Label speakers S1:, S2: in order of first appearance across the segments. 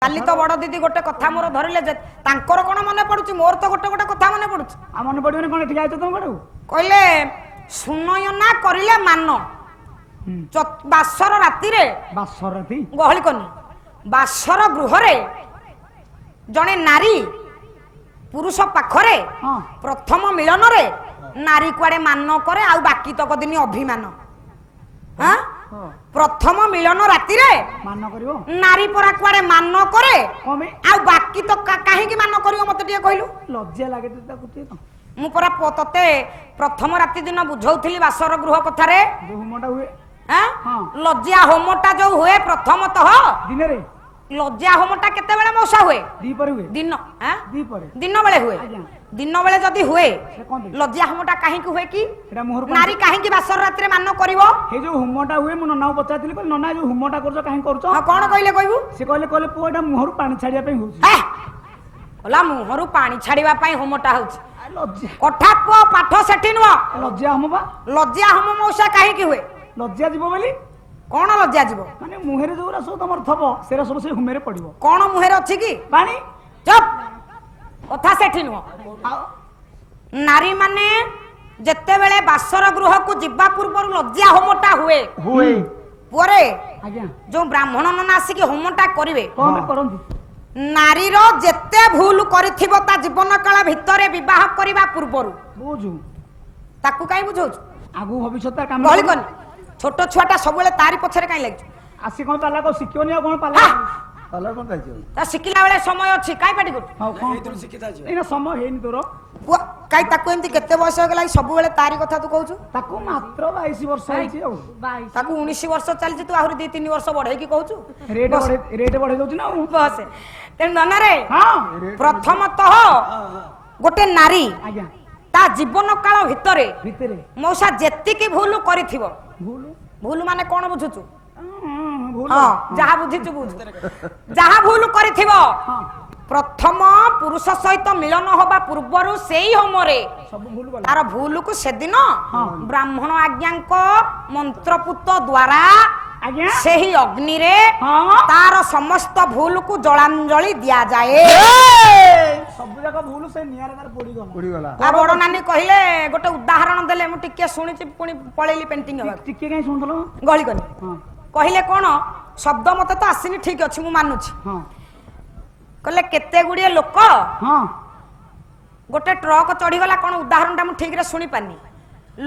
S1: काली तो बड़ दीदी गोटे कथा मोर धरले जे तांकर कोन मने पडुची मोर तो गोटे गोटे कथा मने पडुची
S2: आ मने पडिबने कोन ठीक आइतो तुम गडू
S1: कहले सुनय ना करिले मान बासर राती रे
S2: बासर राती
S1: गहली कोनी बासर गृह रे जने नारी पुरुष पाखरे प्रथम मिलन रे नारी कुआडे मान करे आ बाकी तक दिन अभिमान हां प्रथम मिलन राती रे
S2: मान करिवो
S1: नारी परा कुआडे मान करे
S2: कमे
S1: आ बाकी तो काहे की मान करियो मते टिए कहलु
S2: लज्जा लागे त कुते तो
S1: मु परा तते प्रथम राती दिन बुझौथिली बासर गृह कथा रे
S2: जो होमटा हुए
S1: हां लज्जा होमटा जो हुए प्रथमतः
S2: दिन रे
S1: लज्जा होमटा केते बेले मौसा हुए
S2: दी पर हुए
S1: दिन हां
S2: दी पर
S1: दिन बेले हुए दिन बेले जदी हुए लज्जा होमटा काहे की हुए की
S2: एटा मोहर
S1: नारी काहे की बासर राती रे मान करिवो
S2: हे जो होमटा हुए मु नना पचातिली को नना जो होमटा करजो काहे करजो
S1: हां कोन कहले कहबू
S2: से कहले पो एटा मोहर पानी छाडिया पे होउची
S1: हे ओला मुहरु पानी छाड़ीवा पाई होमटा होउची
S2: लज्जा
S1: कठा पो पाठ सेठी नुवा
S2: लज्जा हम बा
S1: लज्जा हम मौसा काहे की हुए
S2: लज्जा जीव बोली
S1: कोन लज्जा जीव
S2: माने मुहेरे जोरा सब तमर थबो सेरा सब से हुमेरे पडिबो
S1: कोन मुहेर अछि की
S2: पानी
S1: चुप कथा सेठी नुवा नारी माने जत्ते बेले बासर गृह को जिबा पूर्व लज्जा होमटा हुए
S2: हुए
S1: परे
S2: आज्ञा
S1: जो ब्राह्मण नना आसी की होमटा करिवे
S2: कोन करंती
S1: नारी रो जत्ते भूल करिथिबो ता जीवन काल भितरे विवाह करिवा पूर्वरु
S2: बुझू
S1: ताकू काई बुझौछ
S2: आगु भविष्यत काम
S1: गहली कोन छोट छुआटा सबले तारी पछरे काई लागछ
S2: आसी कोन पाला को सिकियोनी आ कोन पाला
S3: पाला कोन काई
S1: ता सिकिला बेले समय अछि काई पाटी गुट
S2: हां कोन
S3: शिखिता छी
S2: एना समय हेनी तोर
S1: काई ताकू एंती केते बयस हो गेला सब बेले तारी कथा तू कहउछु
S2: ताको मात्र 22 वर्ष आइछि औ
S1: ताकू 19 वर्ष चलछि तू आहुरी 2-3 वर्ष बढ़े की कहउछु
S2: रेट बढ़े दउछि ना
S1: बस तेन नना रे
S2: हां
S1: प्रथमतः गोटे नारी
S2: आज्ञा
S1: ता जीवन काल भितरे
S2: भितरे
S1: मौसा जेति की भूल करिथिबो
S2: भूल
S1: भूल माने कोन बुझुछु
S2: भूल
S1: हां जहा बुझिछु बुझ जहा भूल करिथिबो
S2: हां
S1: प्रथम पुरुष सहित मिलन होबा पूर्वरु सेही होमरे
S2: सब भूल गला
S1: तार भूल को सेदिन ब्राह्मण आज्ञांक मंत्रपुत द्वारा
S2: आज्ञा
S1: सेही अग्नि रे
S2: हां
S1: तार समस्त भूल को जलांजलि दिया जाए
S2: सब जगह भूल से नियार तार पड़ी गला
S1: आ बड़ नानी कहिले गोटे उदाहरण देले मु टिके सुनिछि पुनी पळेली पेंटिंग हबा
S2: टिके काई सुनथलो
S1: गळी कोनी
S2: हां
S1: कहिले कोन शब्द मते तो आसीनी ठीक अछि मु मानुछि
S2: हां
S1: कहले केते गुडिए लोक
S2: हां
S1: गोटे ट्रक चढ़ी गला कोन उदाहरण ता मु ठीक रे सुनी पानी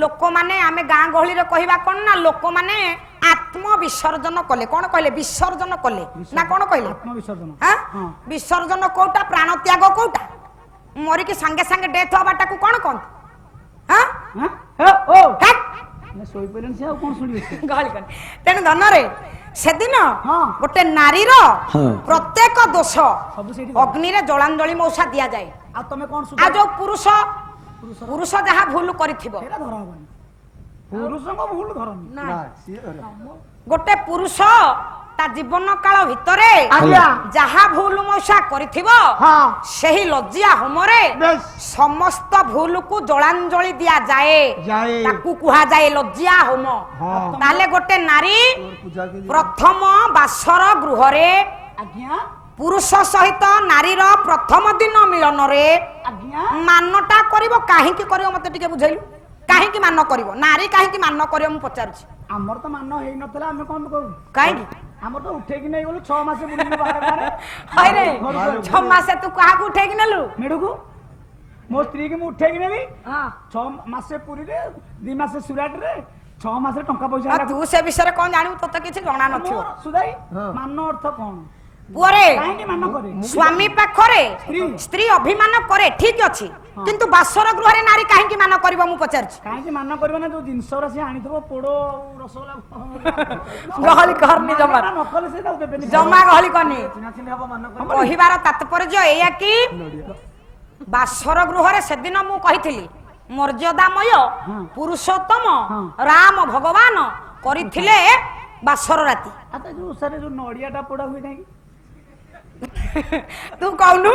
S1: लोक माने आमे गां गहली रे कहिबा कोन ना लोक माने आत्म विसर्जन कले कोन कहले विसर्जन कले ना कोन कहले
S2: आत्म विसर्जन
S1: हां विसर्जन कोटा प्राण त्याग कोटा मरि के संगे संगे डेथ होबाटा को कोन कोन हां
S2: हां हे ओ
S1: हट
S2: ने सोई पइलन से कोन सुनियो
S1: गहली कोन तेन धन रे सेदिन
S2: हां
S1: गोटे नारी रो प्रत्येक दोष
S2: सब सेठी
S1: अग्नि रे जलांजलि मौसा दिया जाए
S2: आ तमे कोन
S1: आ
S2: सुधा
S1: जो पुरुष जहा भूल करिथिबो
S2: एरा धरा हबनी पुरुष को भूल धरनी
S3: ना सी
S1: गोटे पुरुष ता जीवन काल भितरे
S2: आज्ञा
S1: जहा भूल मौसा करिथिबो
S2: हां
S1: सेही लज्जा होमरे समस्त भूल को जलांजलि दिया जाए ताकू कुहा जाए लज्जा होम ताले गोटे नारी
S3: पूजा के
S1: प्रथम बासर गृह रे
S2: आज्ञा
S1: पुरुष सहित नारी रो प्रथम दिन मिलन रे
S2: आज्ञा
S1: मानटा करिवो काहे की करिवो मते टिके बुझाइलु काहे की मान करिवो नारी काहे की मान करिवो मु पचारुछि
S2: हमर तो मान हेई नथला हमें कोन करू
S1: काहे की
S2: हमर तो उठे कि नहीं बोलू 6 मास बुलिनु बाहर बाहर
S1: हाय रे 6 मास तू काहा को उठे की नलु
S2: मेडू को मो स्त्री के मु उठे कि नेली
S1: हां
S2: 6 मास पुरी रे 2 मास सुराट रे 6 मास टंका पैसा
S1: तू से विषय रे कोन जानिउ तो किछि जणा नथियो
S2: सुदाई मान अर्थ कोन
S1: पुरे
S2: काहे की मान करे
S1: स्वामी पाखरे स्त्री अभिमान करे ठीक अछि किंतु बासर गृह रे नारी काहे की मान करिवो मु पचारछि
S2: काहे की मान करबे ना जो जिंस रा से आनिथबो पोड़ो रसगोल्ला
S1: गहली करनी जमा
S2: नकल से दाउ देबे
S1: जमा गहली करनी
S2: चिना चिना हबो मान कर
S1: कहिबार तात्पर्य एया कि बासर गृह रे सेदिन मु कहिथिली मर्यादामय पुरुषोत्तम राम भगवान करिथिले बासर राती
S2: आता जो सारे जो नडियाटा पोड़ा हुई नाही
S1: तू कहनु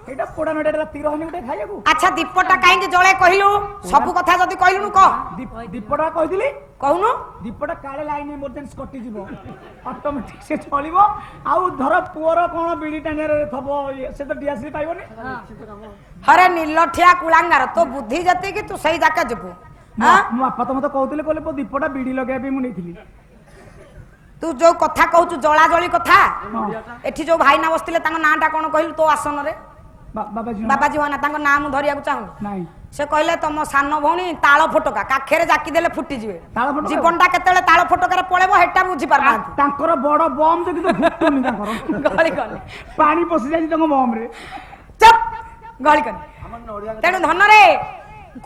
S2: ଏଇଟା ପୋଡା ନଡିଆ ତୀର ହେନି ଗୋଟେ ଖାଇବାକୁ।
S1: ଆଚ୍ଛା ଦୀପଟା କାହିଁକି ଜଳେ କହିଲୁ? ସବୁ କଥା ଯଦି କହିଲୁନୁ କହ।
S2: ଦୀପଟା କହିଥିଲି
S1: କହୁନୁ।
S2: ଦୀପଟା କାଳେ ଲାଇନ ଏମର୍ଜେନ୍ସି କଟିଯିବ ଅଟୋମେଟିକ ସେ ଚଳିବ। ଆଉ ଧର ପୁଅର କଣ ବିଡି ଟାଣିଆରେ ଥବ ସେ ତ ଡିଆସିଲି ପାଇବନି।
S1: ହରେ ନିଲଠିଆ କୁଳାଙ୍ଗାର ତୋ ବୁଦ୍ଧି ଯେତିକି ତୁ ସେଇ ଯାକେ ଯିବୁ।
S2: ମୋ ବାପା ତ ମତେ କହୁଥିଲେ କହିଲେ ମୋ ଦୀପଟା ବିଡି ଲଗେଇବା ପାଇଁ ମୁଁ ନେଇଥିଲି।
S1: ତୁ ଯୋଉ କଥା କହୁଛୁ ଜଳାଜଳି କଥା, ଏଠି ଯୋଉ ଭାଇନା ବସିଥିଲେ ତାଙ୍କ ନାଁଟା କଣ କହିଲୁ ତୋ ଆସନରେ? ବାବାଜୀ ଭାଇନା, ତାଙ୍କ ନାଁ ମୁଁ ଧରିବାକୁ ଚାହୁଁନି।
S2: ନାଇଁ
S1: ସେ କହିଲେ ତମ ସାନ ଭଉଣୀ ତାଳ ଫୋଟକା, କାଖରେ ଜାକି ଦେଲେ ଫୁଟିଯିବେ।
S2: ତାଳ ଫୋଟକା?
S1: ଜୀବନଟା କେତେବେଳେ ତାଳ ଫୋଟକାରେ ପଳେଇବ ହେଟା ବୁଝି ପାରୁନାହାନ୍ତି।
S2: ତାଙ୍କର ବଡ ବମ୍ ଯେ କିନ୍ତୁ ଫୁଟୁନି ତାଙ୍କର।
S1: ଗଳି ଗଲି
S2: ପାଣି ପଶି ଯାଇଛି ତାଙ୍କ ବମ୍ ରେ।
S1: ଚୁପ୍ ଗଳି ଗଲି। ତେଣୁ ଧନରେ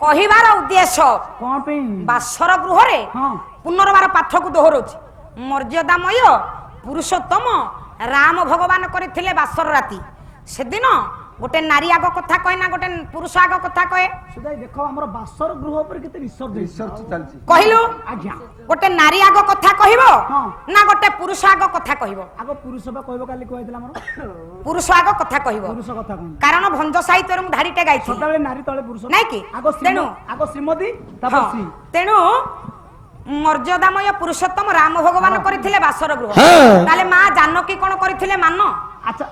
S1: କହିବାର ଉଦ୍ଦେଶ୍ୟ
S2: କଣ ପାଇଁ?
S1: ବାସର ଗୃହରେ
S2: ହଁ
S1: ପୁନର୍ବାର ପାଠକୁ ଦୋହରଉଛି। ମର୍ଯ୍ୟାଦାମୟ ପୁରୁଷୋତ୍ତମ ରାମ ଭଗବାନ କରିଥିଲେ ବାସର ରାତି। ସେଦିନ ଗୋଟେ ନାରୀ ଆଗ କଥା କହେ ନା ଗୋଟେ ପୁରୁଷ ଆଗ କଥା କହେ?
S2: ସୁଧା ଦେଖ ଆମର ବାସର ଗୃହ ଉପରେ କେତେ
S3: ରିସର୍ଚ୍ଚ ଚାଲିଛି।
S1: କହିଲୁ
S2: ଆଜ୍ଞା
S1: ଗୋଟେ ନାରୀ ଆଗ କଥା କହିବ
S2: ହଁ।
S1: ନା ଗୋଟେ ପୁରୁଷ ଆଗ କଥା କହିବ?
S2: ଆଗ ପୁରୁଷ ବା କହିବ, କାଲି କହିଥିଲା ଆମର
S1: ପୁରୁଷ ଆଗ କଥା କହିବ।
S2: ପୁରୁଷ କଥା କଣ?
S1: କାରଣ ଭଞ୍ଜ ସାହିତ୍ୟରେ ମୁଁ ଧାଡିଟେ ଗାଇଥିଲି
S2: ସଦାବେଳେ ନାରୀ ତଳେ ପୁରୁଷ
S1: ନାଇଁ କି? ତେଣୁ
S2: ଆଗ ଶ୍ରୀମତୀ ତାପରେ ଶ୍ରୀ।
S1: ତେଣୁ ମର୍ଯ୍ୟାଦାମୟ ପୁରୁଷୋତ୍ତମ ରାମ ଭଗବାନ କରିଥିଲେ ବାସର ଗୃହ। ତାହେଲେ ମା ଜାନକୀ କଣ କରିଥିଲେ ମାନ?
S2: ଆଚ୍ଛା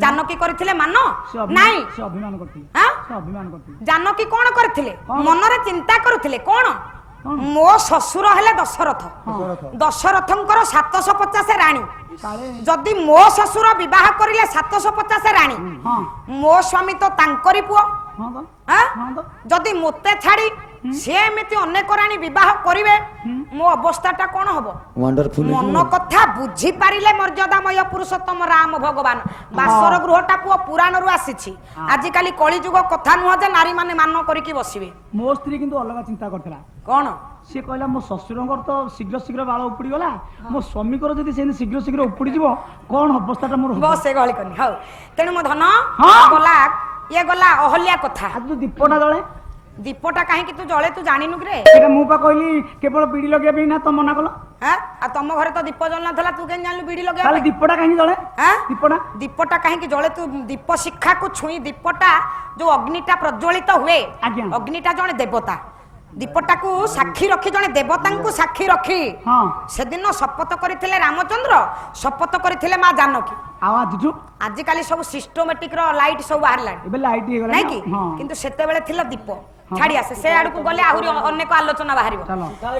S1: ଜାନକୀ କରିଥିଲେ ମାନ?
S2: ନାଇଁ
S1: ନାଇଁ।
S2: ସେ ଅଭିମାନ କରିଥିଲେ।
S1: ଆଁ?
S2: ସେ ଅଭିମାନ କରିଥିଲେ।
S1: ଜାନକୀ କଣ କରିଥିଲେ?
S2: କଣ?
S1: ମନରେ ଚିନ୍ତା କରୁଥିଲେ କଣ? ମୋ ଶ୍ୱଶୁର ହେଲେ ଦଶରଥ। ଦଶରଥଙ୍କର 750 ରାଣୀ।
S2: କାଳେ
S1: ଯଦି ମୋ ଶ୍ୱଶୁର ବିବାହ କରିଲେ 750 ରାଣୀ,
S2: ହଁ
S1: ମୋ ସ୍ୱାମୀ ତ ତାଙ୍କରି ପୁଅ।
S2: ହଁ ତ
S1: ଆଁ?
S2: ହଁ ତ
S1: ଯଦି ମୋତେ ଛାଡି ସିଏ ଏମିତି ଅନେକ ରାଣୀ ବିବାହ କରିବେ, ମୋ ଅବସ୍ଥାଟା କଣ ହବ? ମନ କଥା ବୁଝି ପାରିଲେ ମର୍ଯ୍ୟାଦାମୟ ପୁରୁଷୋତ୍ତମ ରାମ ଭଗବାନ। ବାସର ଗୃହଟା ପୁଅ ପୁରାଣରୁ ଆସିଛି। ଆଜିକାଲି କଳିଯୁଗ କଥା ନୁହଁ ଯେ ନାରୀ ମାନେ ମାନ କରିକି ବସିବେ।
S2: ମୋ ସ୍ତ୍ରୀ କିନ୍ତୁ ଅଲଗା ଚିନ୍ତା କରିଥିଲା।
S1: କଣ?
S2: ସିଏ କହିଲା ମୋ ଶ୍ୱଶୁରଙ୍କର ତ ଶୀଘ୍ର ଶୀଘ୍ର ବାଳ ଉପୁଡିଗଲା, ମୋ ସ୍ୱାମୀଙ୍କର ଯଦି ସେମିତି ଶୀଘ୍ର ଶୀଘ୍ର ଉପୁଡିଯିବ କଣ ଅବସ୍ଥାଟା ମୋର ହବ?
S1: ବସ ସେ ଗହଳି କରିନି। ହଉ ତେଣୁ ମୋ ଧନ
S2: ହଁ।
S1: ଗଲା ଇଏ ଗଲା ଅହଲ୍ୟା କଥା।
S2: ଆଜି ଯୋଉ ଦୀପଟା ଜଳେ,
S1: ଦୀପଟା କାହିଁକି ତୁ ଜଳେ ତୁ ଜାଣିନୁ କି ରେ?
S2: ସେଇଟା ମୁଁ ପା କହିଲି କେବଳ ବିଡି ଲଗେଇବା ପାଇଁ, ନା ତ ମନା କଲ?
S1: ଆଉ ତମ ଘରେ ତ ଦୀପ ଜଳ ନଥିଲା, ତୁ କେମିତି ଜାଣିଲୁ ବିଡି ଲଗେଇବା
S2: ତାହେଲେ
S1: ପାଇଁ?
S2: ଦୀପଟା କାହିଁକି ଜଳେ? ଦୀପଟା
S1: ଦୀପଟା କାହିଁକି ଜଳେ? ତୁ ଦୀପ ଶିଖାକୁ ଛୁଇଁ ଦୀପଟା ଯୋଉ ଅଗ୍ନିଟା ପ୍ରଜ୍ୱଳିତ ହୁଏ,
S2: ଆଜ୍ଞା।
S1: ଅଗ୍ନିଟା ଜଣେ ଦେବତା। ଦୀପଟାକୁ ସାକ୍ଷୀ ରଖି, ଜଣେ ଦେବତାଙ୍କୁ ସାକ୍ଷୀ ରଖି
S2: ହଁ
S1: ସେଦିନ ଶପଥ କରିଥିଲେ ରାମଚନ୍ଦ୍ର, ଶପଥ କରିଥିଲେ ମା ଜାନକୀ।
S2: ଆଉ ଆଜିଠୁ
S1: ଆଜିକାଲି ସବୁ ସିଷ୍ଟୋମେଟିକ ର ଲାଇଟ୍ ସବୁ ବାହାରିଲାଣି
S2: ଏବେ ଲାଇଟ୍ ହେଇଗଲା
S1: ନାଇଁ କି?
S2: ହଁ
S1: କିନ୍ତୁ ସେତେବେଳେ ଥିଲା ଦୀପ। ଛାଡି ଆସେ ସେ ଆଡକୁ ଗଲେ ଆହୁରି ଅନେକ ଆଲୋଚନା ବାହାରିବ।
S2: ଚାଲ